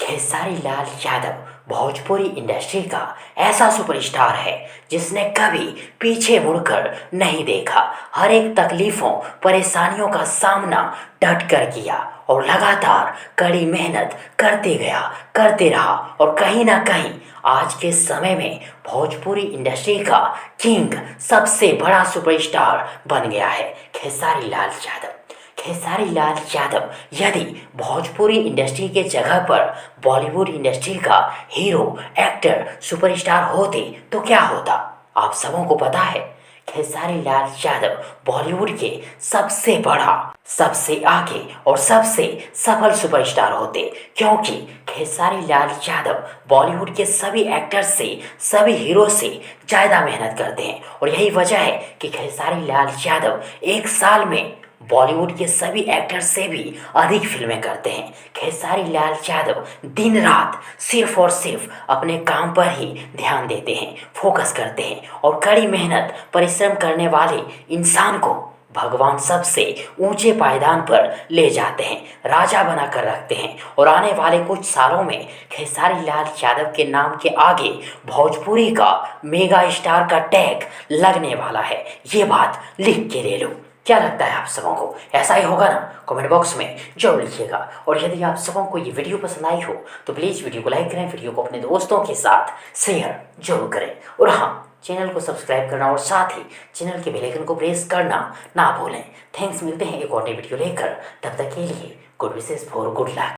Khesari Lal Yadav Bhojpuri industry का ऐसा superstar है जिसने कभी पीछे मुड़कर नहीं देखा। हर एक तकलीफों परेशानियों का सामना डट कर किया और लगातार कड़ी मेहनत करते रहा और कहीं ना कहीं आज के समय में भोजपुरी इंडस्ट्री का किंग सबसे बड़ा सुपरस्टार बन गया है खेसारी लाल यादव। खेसारी लाल यादव यदि भोजपुरी इंडस्ट्री के जगह पर बॉलीवुड इंडस्ट्री का हीरो एक्टर सुपरस्टार होते तो क्या होता, आप सबों को पता है। खेसारी लाल यादव बॉलीवुड के सबसे बड़ा, सबसे आगे और सबसे सफल सुपरस्टार होते, क्योंकि खेसारी लाल यादव बॉलीवुड के सभी एक्टर से, सभी हीरो से ज़्यादा मेहनत करते हैं और यही वजह है कि खेसारी लाल यादव एक साल में बॉलीवुड के सभी एक्टर से भी अधिक फिल्में करते हैं। खेसारी लाल यादव दिन रात सिर्फ और सिर्फ अपने काम पर ही ध्यान देते हैं, फोकस करते हैं और कड़ी मेहनत परिश्रम करने वाले इंसान को भगवान सबसे ऊंचे पायदान पर ले जाते हैं, राजा बनाकर रखते हैं। और आने वाले कुछ सालों में खेसारी लाल यादव के नाम के आगे भोजपुरी का मेगा स्टार का टैग लगने वाला है। ये बात लिख के ले लो। क्या लगता है आप सबों को, ऐसा ही होगा ना? कमेंट बॉक्स में जरूर लिखिएगा। और यदि आप सबों को ये वीडियो पसंद आई हो तो प्लीज़ वीडियो को लाइक करें, वीडियो को अपने दोस्तों के साथ शेयर जरूर करें और हाँ, चैनल को सब्सक्राइब करना और साथ ही चैनल के बेल आइकन को प्रेस करना ना भूलें। थैंक्स, मिलते हैं एक और नई वीडियो लेकर, तब तक के लिए good wishes for good luck.